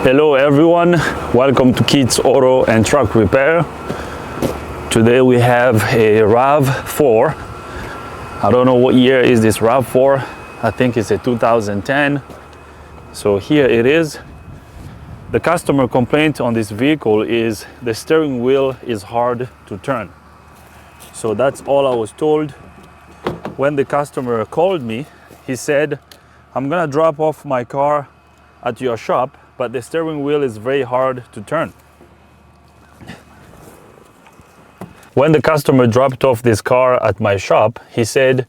Hello everyone, welcome to Keith's Auto and Truck Repair. Today we have a Rav4. I don't know what year is this Rav4. I think it's a 2010. So here it is. The customer complaint on this vehicle is the steering wheel is hard to turn. So that's all I was told. When the customer called me, he said, I'm gonna drop off my car at your shop, but the steering wheel is very hard to turn. When the customer dropped off this car at my shop, he said,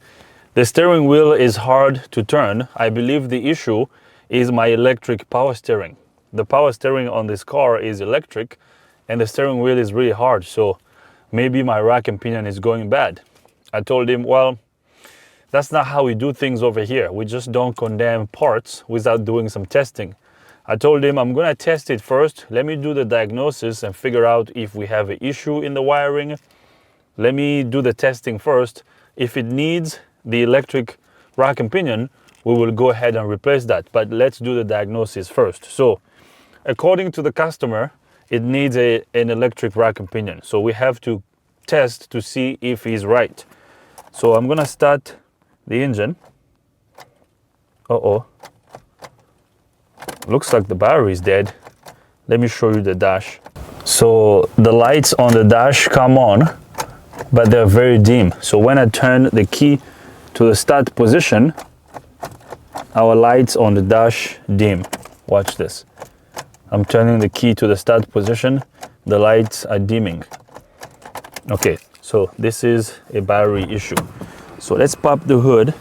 the steering wheel is hard to turn. I believe the issue is my electric power steering. The power steering on this car is electric and the steering wheel is really hard. So maybe my rack and pinion is going bad. I told him, well, that's not how we do things over here. We just don't condemn parts without doing some testing. I told him I'm gonna test it first. Let me do the diagnosis and figure out if we have an issue in the wiring. Let me do the testing first. If it needs the electric rack and pinion, we will go ahead and replace that. But let's do the diagnosis first. So according to the customer, it needs an electric rack and pinion. So we have to test to see if he's right. So I'm gonna start the engine. Uh-oh. Looks like the battery is dead. Let me show you the dash. So the lights on the dash come on, but they're very dim. So when I turn the key to the start position, our lights on the dash dim. Watch this. I'm turning the key to the start position, the lights are dimming. Okay, so this is a battery issue. So let's pop the hood.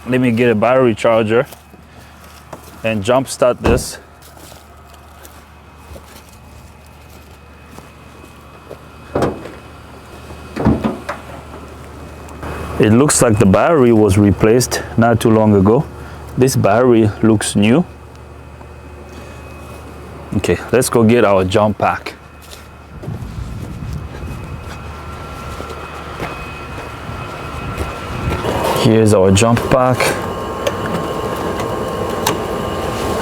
Let me get a battery charger and jump start this. It looks like the battery was replaced not too long ago. This battery looks new. Okay, let's go get our jump pack. Here's our jump pack.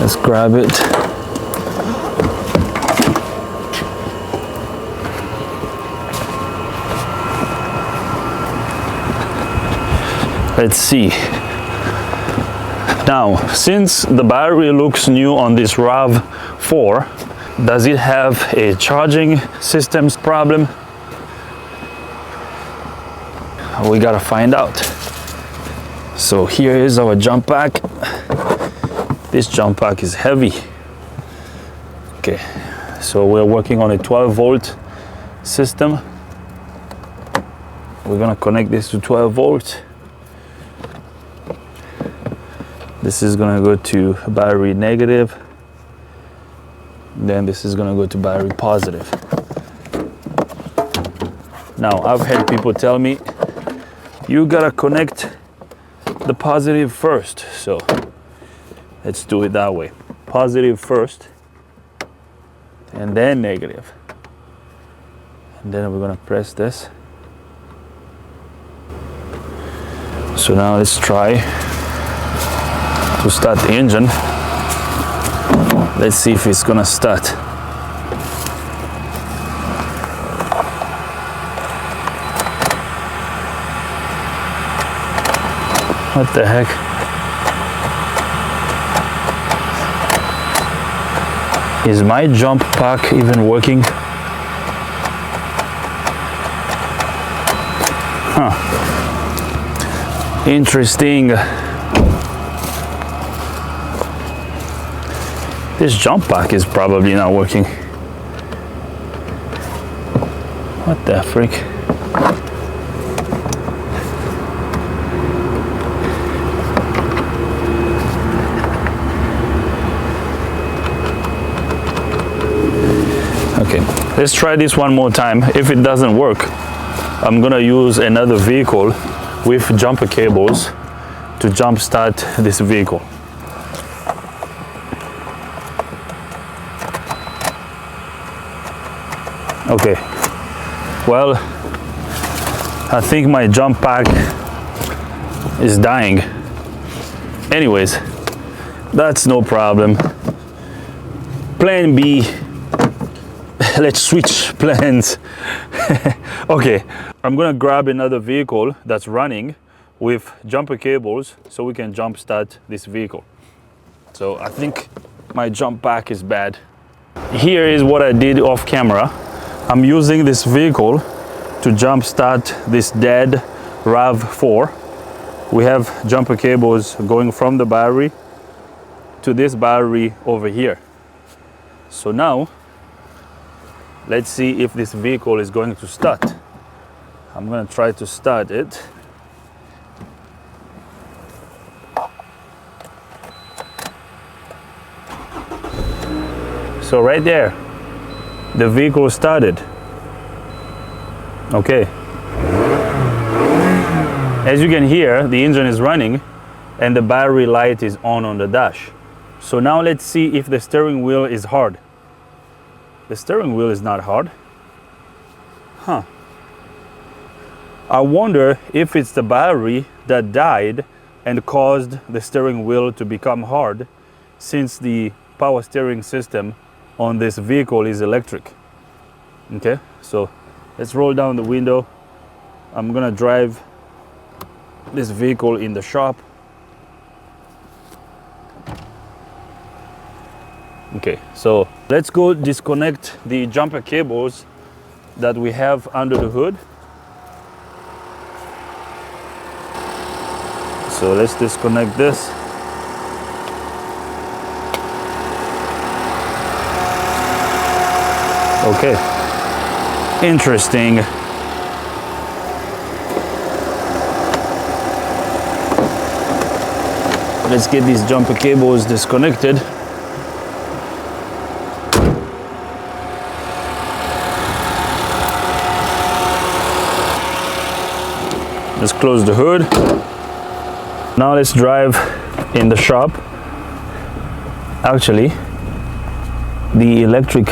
Let's grab it. Let's see. Now, since the battery looks new on this Rav4, does it have a charging systems problem? We gotta find out. So here is our jump pack. This jump pack is heavy. Okay, so we're working on a 12-volt system. We're gonna connect this to 12 volts. This is gonna go to battery negative. Then this is gonna go to battery positive. Now, I've had people tell me, you gotta connect the positive first. So let's do it that way. Positive first, and then negative. And then we're gonna press this. So now let's try to start the engine. Let's see if it's gonna start. What the heck? Is my jump pack even working? Huh. Interesting. This jump pack is probably not working. What the freak? Okay, let's try this one more time. If it doesn't work, I'm gonna use another vehicle with jumper cables to jump start this vehicle. Okay, well, I think my jump pack is dying. Anyways, That's no problem. Plan B. Let's switch plans. Okay, I'm gonna grab another vehicle that's running with jumper cables so we can jump start this vehicle. So I think my jump pack is bad. Here is what I did off camera. I'm using this vehicle to jump start this dead Rav4. We have jumper cables going from the battery to this battery over here. So now let's see if this vehicle is going to start. I'm going to try to start it. So right there, the vehicle started. Okay. As you can hear, the engine is running and the battery light is on the dash. So now let's see if the steering wheel is hard. The steering wheel is not hard. Huh. I wonder if it's the battery that died and caused the steering wheel to become hard, since the power steering system on this vehicle is electric. Okay, so let's roll down the window. I'm gonna drive this vehicle in the shop. Okay, so let's go disconnect the jumper cables that we have under the hood. So let's disconnect this. Okay, interesting. Let's get these jumper cables disconnected. Let's close the hood. Now let's drive in the shop. Actually, the electric,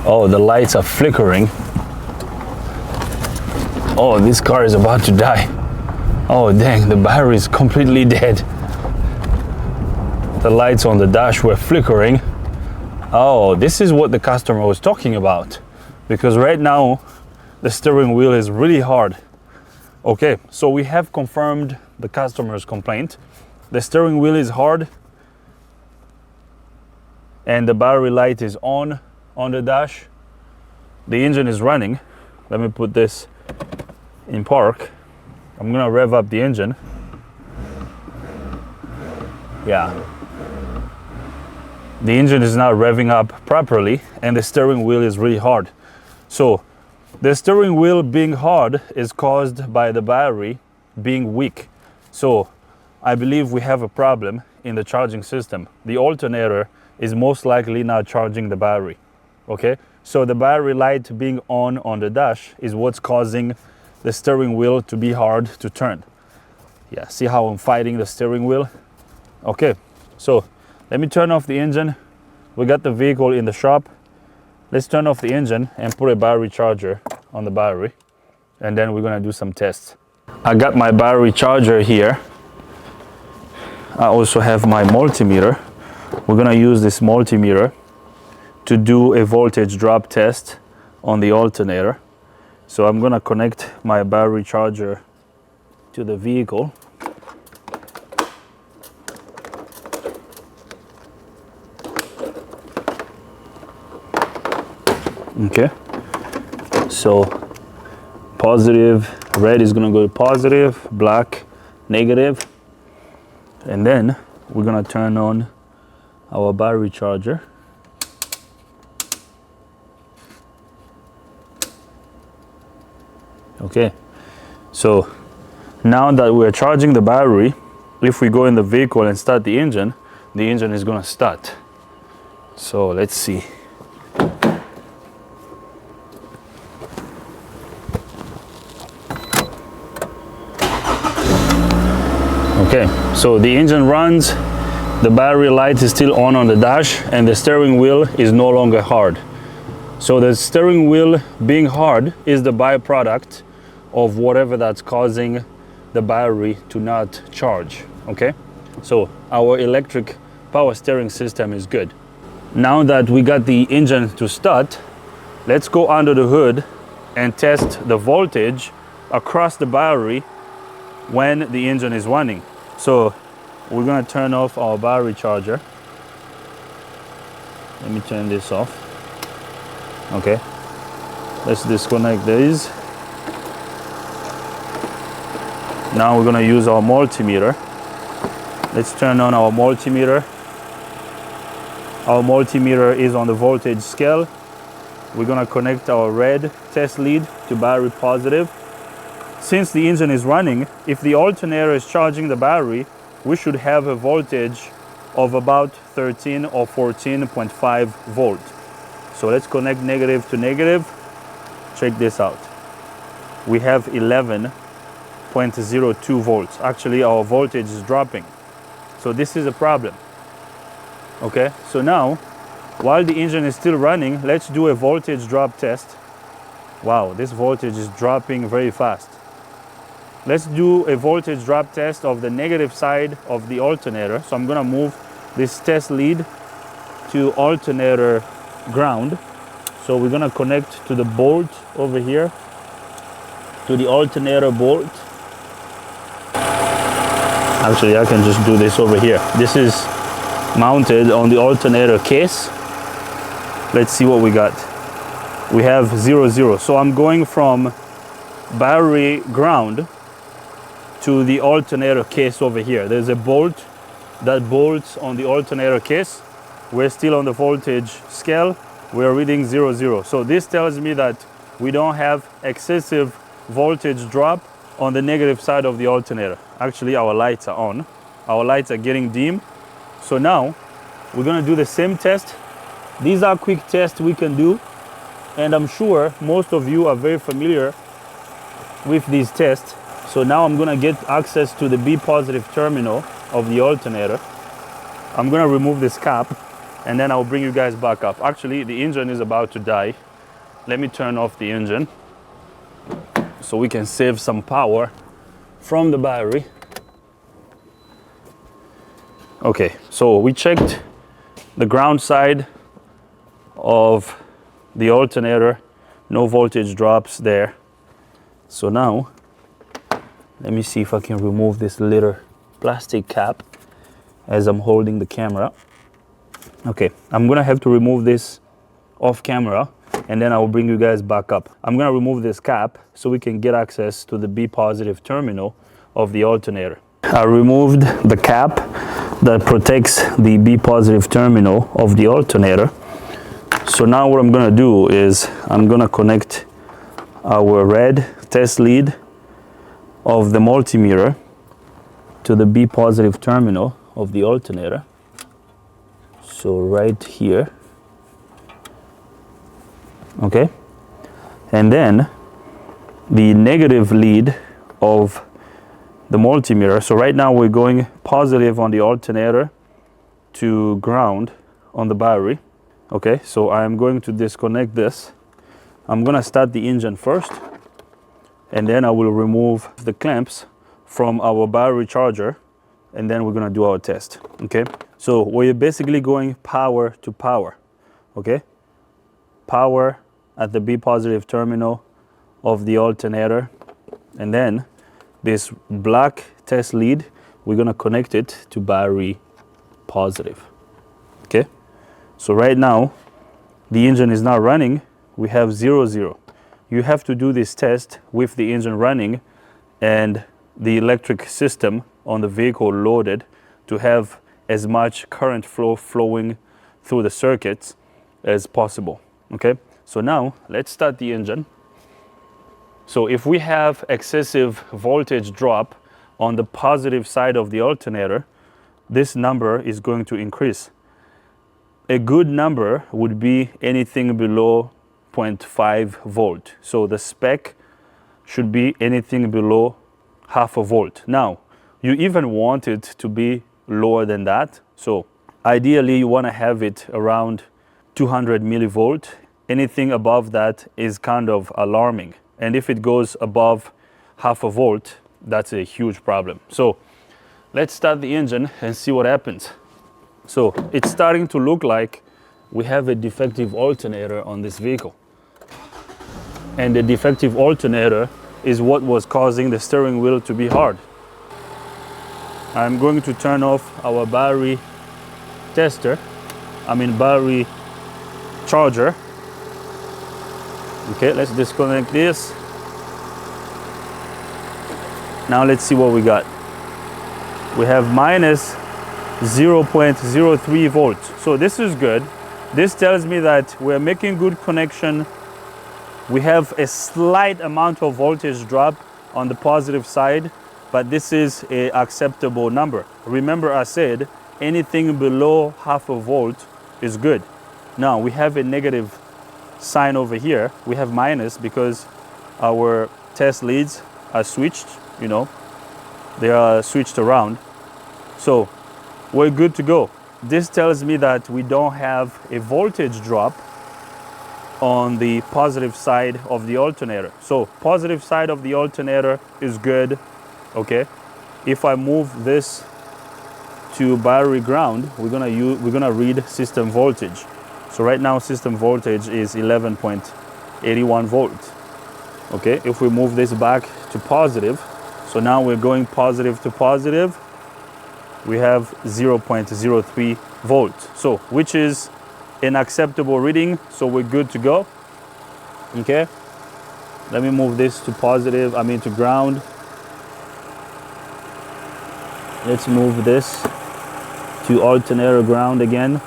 oh, the lights are flickering. Oh, this car is about to die. Oh dang, the battery is completely dead. The lights on the dash were flickering. Oh, this is what the customer was talking about, because right now the steering wheel is really hard. Okay, so we have confirmed the customer's complaint. The steering wheel is hard and the battery light is on the dash. The engine is running. Let me put this in park. I'm gonna rev up the engine. Yeah. The engine is not revving up properly and the steering wheel is really hard. So the steering wheel being hard is caused by the battery being weak. So I believe we have a problem in the charging system. The alternator is most likely not charging the battery. Okay, so the battery light being on the dash is what's causing the steering wheel to be hard to turn. Yeah, see how I'm fighting the steering wheel? Okay, so let me turn off the engine. We got the vehicle in the shop. Let's turn off the engine and put a battery charger on the battery, and then we're gonna do some tests. I got my battery charger here. I also have my multimeter. We're gonna use this multimeter to do a voltage drop test on the alternator. So I'm gonna connect my battery charger to the vehicle. Okay, so positive, red is gonna go to positive, black, negative, and then we're gonna turn on our battery charger. Okay, so now that we're charging the battery, if we go in the vehicle and start the engine is gonna start. So let's see. Okay, so the engine runs, the battery light is still on the dash, and the steering wheel is no longer hard. So the steering wheel being hard is the byproduct of whatever that's causing the battery to not charge. Okay, so our electric power steering system is good. Now that we got the engine to start, let's go under the hood and test the voltage across the battery when the engine is running. So we're gonna turn off our battery charger. Let me turn this off. Okay, let's disconnect these. Now we're gonna use our multimeter. Let's turn on our multimeter. Our multimeter is on the voltage scale. We're gonna connect our red test lead to battery positive. Since the engine is running, if the alternator is charging the battery, we should have a voltage of about 13 or 14.5 volt. So let's connect negative to negative. Check this out. We have 11.02 volts. Actually, our voltage is dropping. So this is a problem. Okay, so now, while the engine is still running, let's do a voltage drop test. Wow, this voltage is dropping very fast. Let's do a voltage drop test of the negative side of the alternator. So I'm gonna move this test lead to alternator ground. So we're gonna connect to the bolt over here, to the alternator bolt. Actually, I can just do this over here. This is mounted on the alternator case. Let's see what we got. We have 0, 0. So I'm going from battery ground to the alternator case over here. There's a bolt that bolts on the alternator case. We're still on the voltage scale. We're reading 0, 0. So this tells me that we don't have excessive voltage drop on the negative side of the alternator. Actually, our lights are on. Our lights are getting dim. So now we're gonna do the same test. These are quick tests we can do, and I'm sure most of you are very familiar with these tests. So now I'm gonna get access to the B positive terminal of the alternator. I'm gonna remove this cap and then I'll bring you guys back up. Actually, the engine is about to die. Let me turn off the engine so we can save some power from the battery. Okay, so we checked the ground side of the alternator. No voltage drops there. So now, let me see if I can remove this little plastic cap as I'm holding the camera. Okay, I'm gonna have to remove this off camera and then I will bring you guys back up. I'm gonna remove this cap so we can get access to the B positive terminal of the alternator. I removed the cap that protects the B positive terminal of the alternator. So now what I'm gonna do is I'm gonna connect our red test lead of the multimeter to the B positive terminal of the alternator. So right here. Okay. And then the negative lead of the multimeter. So right now we're going positive on the alternator to ground on the battery. Okay, so I'm going to disconnect this. I'm gonna start the engine first, and then I will remove the clamps from our battery charger, and then we're gonna do our test. Okay, so we're basically going power to power. Okay, power at the B positive terminal of the alternator, and then this black test lead, we're gonna connect it to battery positive. Okay, so right now the engine is not running. We have 0, 0. You have to do this test with the engine running and the electric system on the vehicle loaded to have as much current flow flowing through the circuits as possible. Okay, so now let's start the engine. So if we have excessive voltage drop on the positive side of the alternator, this number is going to increase. A good number would be anything below 0.5 volt. So the spec should be anything below half a volt. Now, you even want it to be lower than that. So ideally you want to have it around 200 millivolt. Anything above that is kind of alarming. And if it goes above half a volt, that's a huge problem. So let's start the engine and see what happens. So it's starting to look like we have a defective alternator on this vehicle. And the defective alternator is what was causing the steering wheel to be hard. I'm going to turn off our battery battery charger. Okay, let's disconnect this. Now let's see what we got. We have minus 0.03 volts. So this is good. This tells me that we're making good connection. We have a slight amount of voltage drop on the positive side, but this is an acceptable number. Remember I said anything below half a volt is good. Now we have a negative sign over here. We have minus because our test leads are switched, they are switched around. So we're good to go. This tells me that we don't have a voltage drop on the positive side of the alternator. So positive side of the alternator is good. Okay, if I move this to battery ground, we're gonna read system voltage. So right now system voltage is 11.81 volts. Okay, if we move this back to positive, so now we're going positive to positive, we have 0.03 volts. So which is an acceptable reading, so we're good to go. Okay, let me move this to to ground. Let's move this to alternator ground again.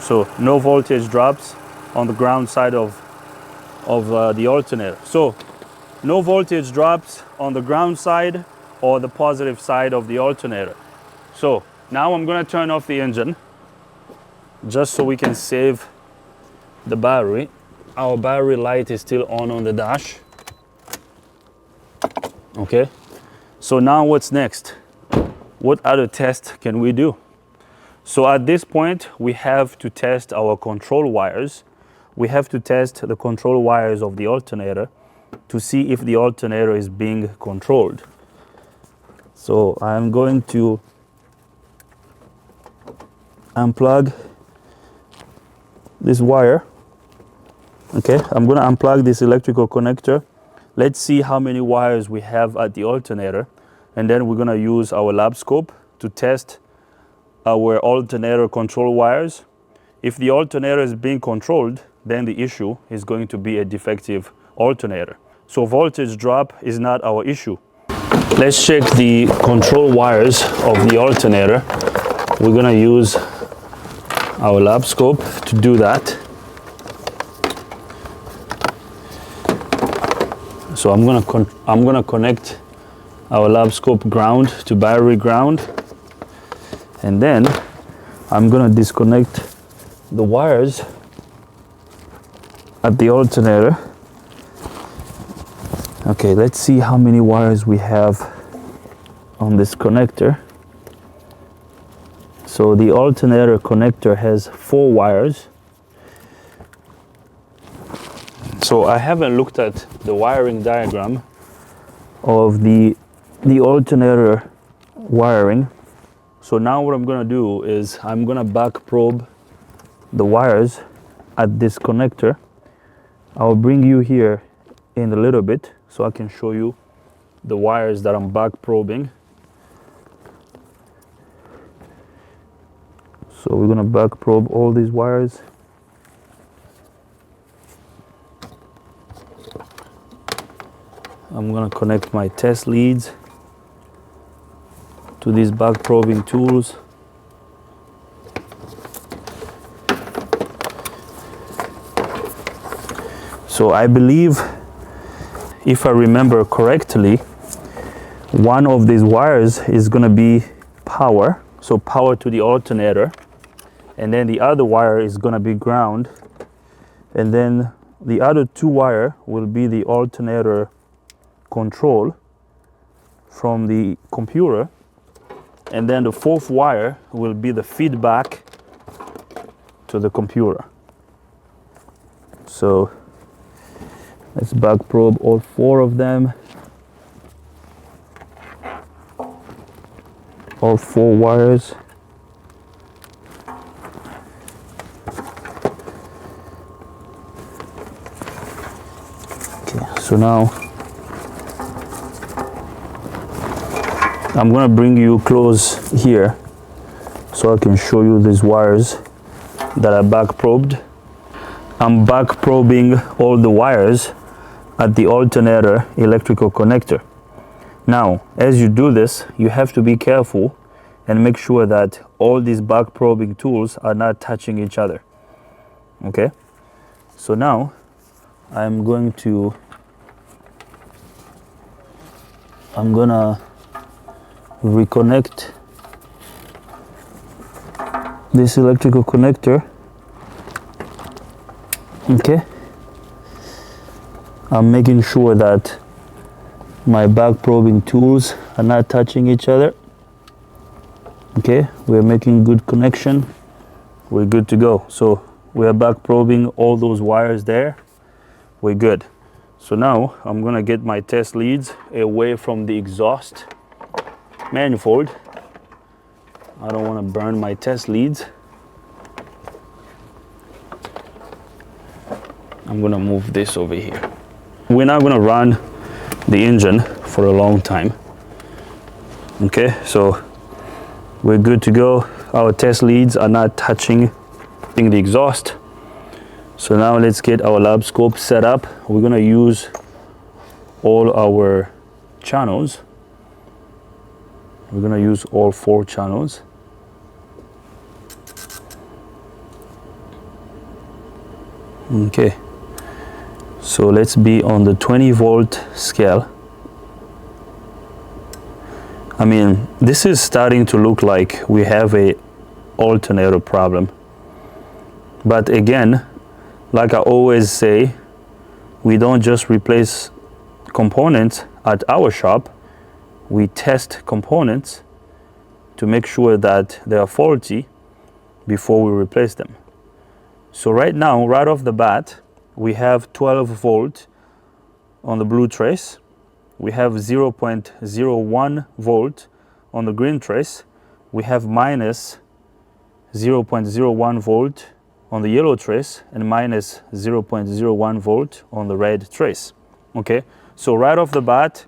So no voltage drops on the ground side of the alternator. So no voltage drops on the ground side or the positive side of the alternator. So now I'm gonna turn off the engine just so we can save the battery. Our battery light is still on the dash. Okay, so now what's next? What other test can we do? So at this point, we have to test our control wires. We have to test the control wires of the alternator to see if the alternator is being controlled. So I'm going to unplug this wire. Okay, I'm going to unplug this electrical connector. Let's see how many wires we have at the alternator, and then we're going to use our lab scope to test our alternator control wires. If the alternator is being controlled, then the issue is going to be a defective alternator. So voltage drop is not our issue. Let's check the control wires of the alternator. We're going to use our lab scope to do that. So I'm gonna connect our lab scope ground to battery ground, and then I'm gonna disconnect the wires at the alternator. Okay, let's see how many wires we have on this connector. So the alternator connector has 4 wires. So I haven't looked at the wiring diagram of the alternator wiring. So now what I'm gonna do is I'm gonna back probe the wires at this connector. I'll bring you here in a little bit so I can show you the wires that I'm back probing. So we're gonna back probe all these wires. I'm gonna connect my test leads to these back probing tools. So I believe, if I remember correctly, one of these wires is gonna be power, so power to the alternator, and then the other wire is gonna be ground, and then the other 2 wire will be the alternator control from the computer, and then the 4th wire will be the feedback to the computer. So let's back probe all 4 of them, all 4 wires. So now I'm gonna bring you close here so I can show you these wires that are back probed. I'm back probing all the wires at the alternator electrical connector. Now, as you do this, you have to be careful and make sure that all these back probing tools are not touching each other. Okay? So now I'm gonna reconnect this electrical connector. Okay, I'm making sure that my back probing tools are not touching each other. Okay, we're making good connection, we're good to go. So we're back probing all those wires there, we're good. So now I'm gonna get my test leads away from the exhaust manifold. I don't want to burn my test leads. I'm gonna move this over here. We're not gonna run the engine for a long time. Okay, so we're good to go. Our test leads are not touching the exhaust. So now let's get our lab scope set up. We're gonna use all our channels. We're gonna use all 4 channels. Okay, so let's be on the 20-volt scale. I mean, this is starting to look like we have a alternator problem. But again, like I always say, we don't just replace components at our shop. We test components to make sure that they are faulty before we replace them. So right now, right off the bat, we have 12 volt on the blue trace. We have 0.01 volt on the green trace. We have minus 0.01 volt on the yellow trace and minus 0.01 volt on the red trace. Okay, so right off the bat,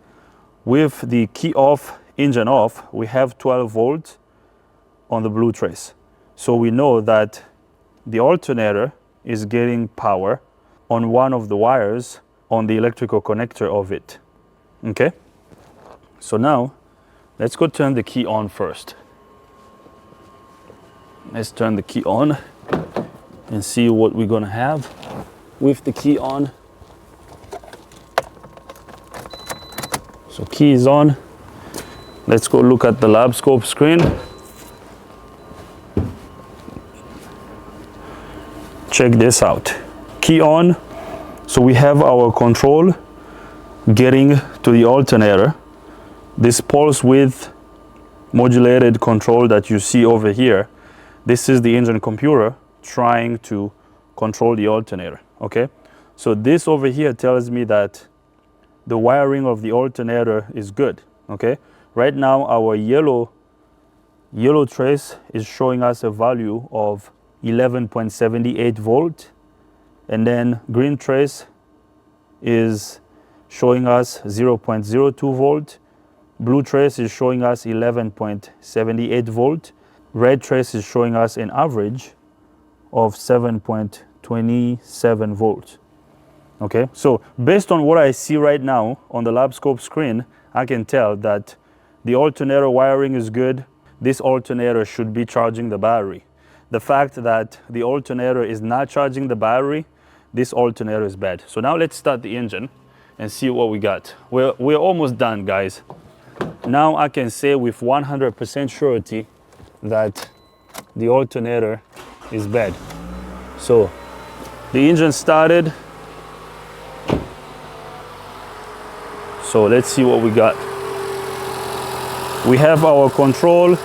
with the key off, engine off, we have 12 volt on the blue trace. So we know that the alternator is getting power on one of the wires on the electrical connector of it. Okay, so now let's go turn the key on first. Let's turn the key on and see what we're gonna have with the key on. So key is on. Let's go look at the lab scope screen. Check this out. Key on. So we have our control getting to the alternator. This pulse width modulated control that you see over here, this is the engine computer trying to control the alternator. Okay, so this over here tells me that the wiring of the alternator is good. Okay, right now our yellow trace is showing us a value of 11.78 volt, and then green trace is showing us 0.02 volt, blue trace is showing us 11.78 volt, red trace is showing us an average of 7.27 volts. Okay, so based on what I see right now on the lab scope screen, I can tell that the alternator wiring is good. This alternator should be charging the battery. The fact that the alternator is not charging the battery, this alternator is bad. So now let's start the engine and see what we got. We're almost done, guys. Now I can say with 100% surety that the alternator is bad. So the engine started. So let's see what we got. We have our control.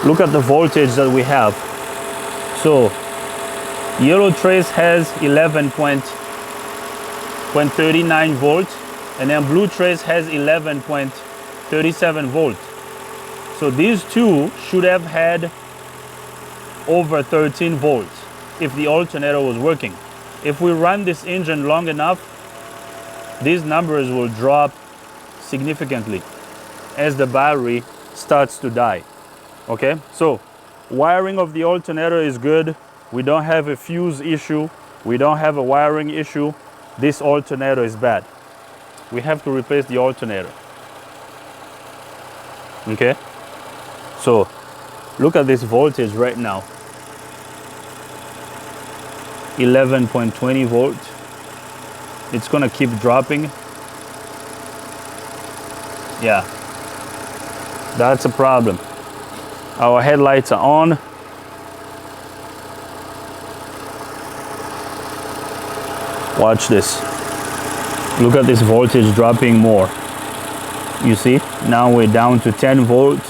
Look at the voltage that we have. So yellow trace has 11.39 volts, and then blue trace has 11.37 volts. So these two should have had over 13 volts if the alternator was working. If we run this engine long enough, these numbers will drop significantly as the battery starts to die. Okay, so wiring of the alternator is good. We don't have a fuse issue. We don't have a wiring issue. This alternator is bad. We have to replace the alternator. Okay, so look at this voltage right now. 11.20 volt. It's gonna keep dropping. Yeah, that's a problem. Our headlights are on. Watch this. Look at this voltage dropping more. You see, now we're down to 10 volts.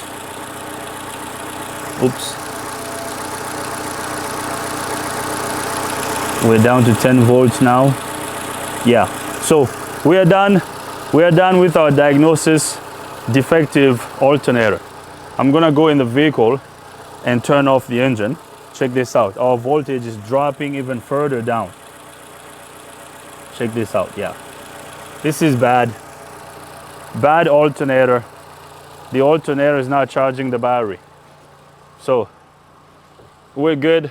Oops. We're down to 10 volts now. Yeah, so we are done. We are done with our diagnosis, defective alternator. I'm gonna go in the vehicle and turn off the engine. Check this out. Our voltage is dropping even further down. Check this out, yeah. This is bad. Bad alternator. The alternator is not charging the battery. So we're good.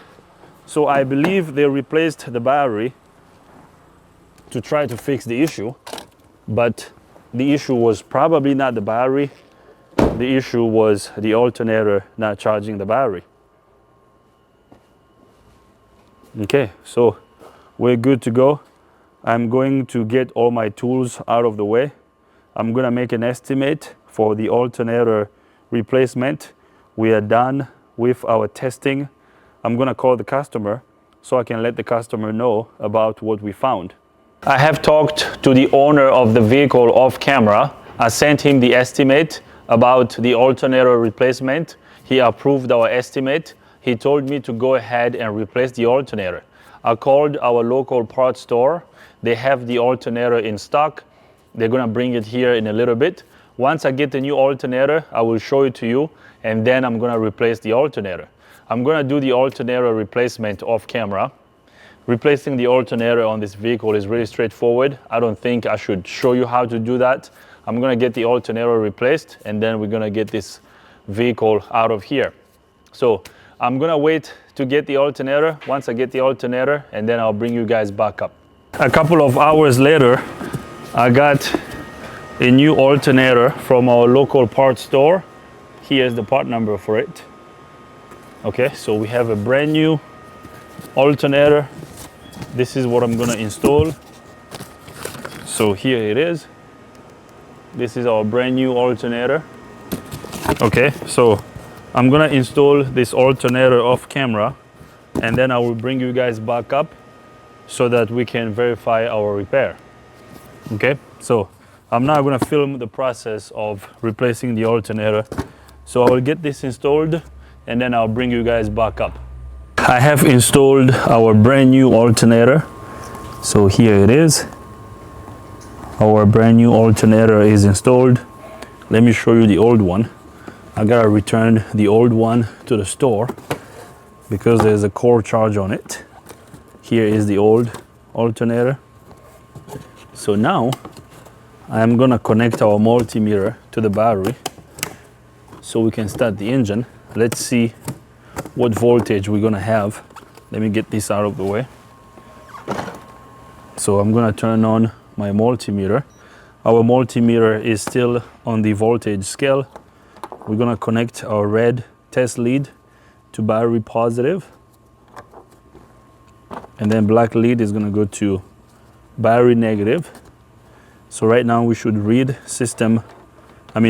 So I believe they replaced the battery to try to fix the issue, but the issue was probably not the battery. The issue was the alternator not charging the battery. Okay, so we're good to go. I'm going to get all my tools out of the way. I'm gonna make an estimate for the alternator replacement. We are done with our testing. I'm gonna call the customer so I can let the customer know about what we found. I have talked to the owner of the vehicle off camera. I sent him the estimate about the alternator replacement. He approved our estimate. He told me to go ahead and replace the alternator. I called our local parts store. They have the alternator in stock. They're gonna bring it here in a little bit. Once I get the new alternator, I will show it to you, and then I'm gonna replace the alternator. I'm gonna do the alternator replacement off camera. Replacing the alternator on this vehicle is really straightforward. I don't think I should show you how to do that. I'm gonna get the alternator replaced, and then we're gonna get this vehicle out of here. So I'm gonna wait to get the alternator. Once I get the alternator, and then I'll bring you guys back up. A couple of hours later, I got a new alternator from our local parts store. Here's the part number for it. Okay, so we have a brand new alternator. This is what I'm gonna install. So here it is. This is our brand new alternator. Okay, so I'm gonna install this alternator off camera, and then I will bring you guys back up so that we can verify our repair. Okay, so I'm now gonna film the process of replacing the alternator. So I will get this installed, and then I'll bring you guys back up. I have installed our brand new alternator. So here it is. Our brand new alternator is installed. Let me show you the old one. I gotta return the old one to the store because there's a core charge on it. Here is the old alternator. So now I'm gonna connect our multimeter to the battery so we can start the engine. Let's see what voltage we're gonna have. Let me get this out of the way. So I'm gonna turn on my multimeter. Our multimeter is still on the voltage scale. We're gonna connect our red test lead to battery positive, and then black lead is gonna go to battery negative. So right now we should read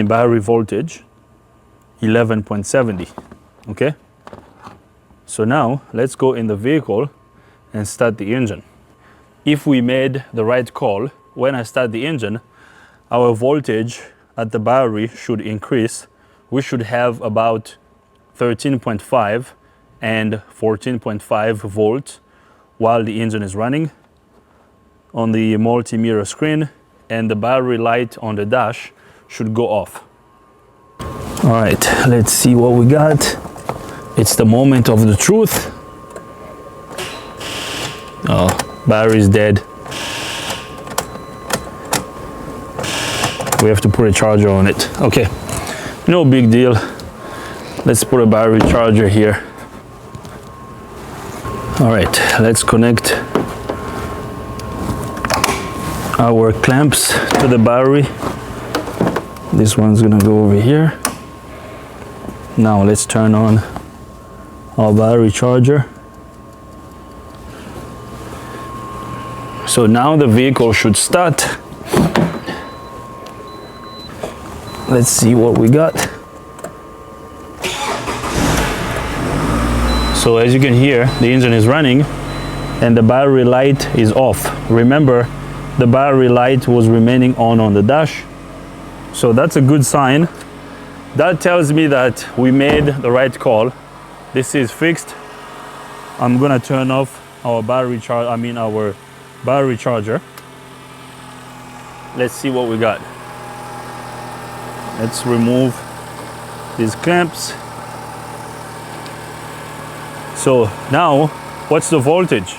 battery voltage 11.70. Okay, so now let's go in the vehicle and start the engine. If we made the right call, when I start the engine, our voltage at the battery should increase. We should have about 13.5 and 14.5 volts while the engine is running on the multimeter screen, and the battery light on the dash should go off. All right, let's see what we got. It's the moment of the truth. Oh, battery's dead. we have to put a charger on it. Okay, no big deal. Let's put a battery charger here. All right, let's connect our clamps to the battery. This one's gonna go over here. Now let's turn on our battery charger. So now the vehicle should start. Let's see what we got. So as you can hear, the engine is running and the battery light is off. Remember, the battery light was remaining on the dash. So that's a good sign. That tells me that we made the right call. This is fixed. I'm gonna turn off our battery charger. Let's see what we got. Let's remove these clamps. So now, what's the voltage?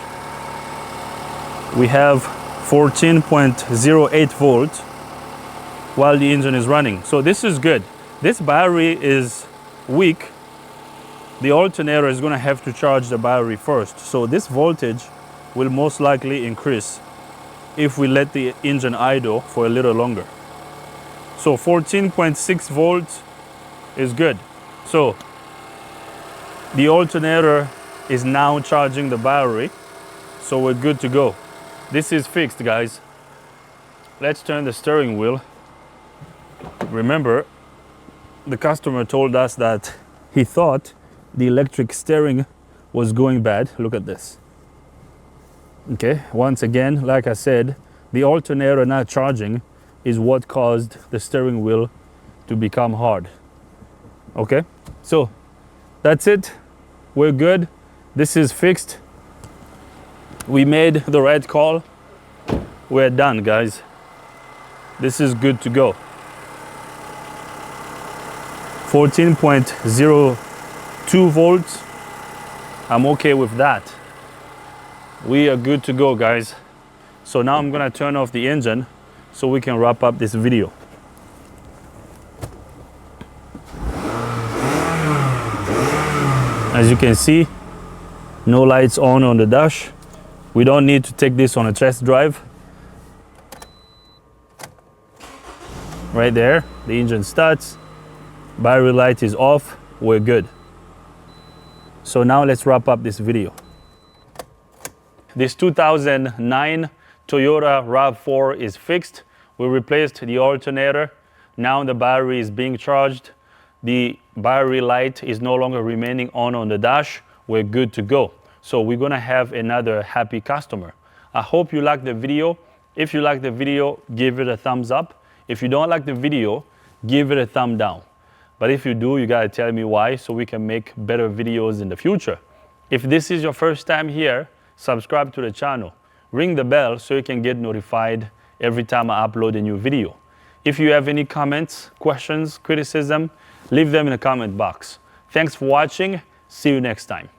We have 14.08 volts while the engine is running. So this is good. This battery is weak. The alternator is going to have to charge the battery first. So this voltage will most likely increase if we let the engine idle for a little longer. So 14.6 volts is good. So the alternator is now charging the battery. So we're good to go. This is fixed, guys. Let's turn the steering wheel. Remember, the customer told us that he thought the electric steering was going bad. Look at this. Okay, once again, like I said, the alternator not charging is what caused the steering wheel to become hard. Okay, so that's it. We're good. This is fixed. We made the right call. We're done, guys. This is good to go. 14.02 volts. I'm okay with that. We are good to go, guys. So now I'm gonna turn off the engine so we can wrap up this video. As you can see, no lights on the dash. We don't need to take this on a test drive. Right there, the engine starts. Battery light is off. We're good. So now let's wrap up this video. This 2009 Toyota Rav4 is fixed. We replaced the alternator. Now the battery is being charged. The battery light is no longer remaining on the dash. We're good to go. So we're gonna have another happy customer. I hope you liked the video. If you like the video, give it a thumbs up. If you don't like the video, give it a thumb down. But if you do, you gotta tell me why so we can make better videos in the future. If this is your first time here, subscribe to the channel. Ring the bell so you can get notified every time I upload a new video. If you have any comments, questions, criticism, leave them in the comment box. Thanks for watching. See you next time.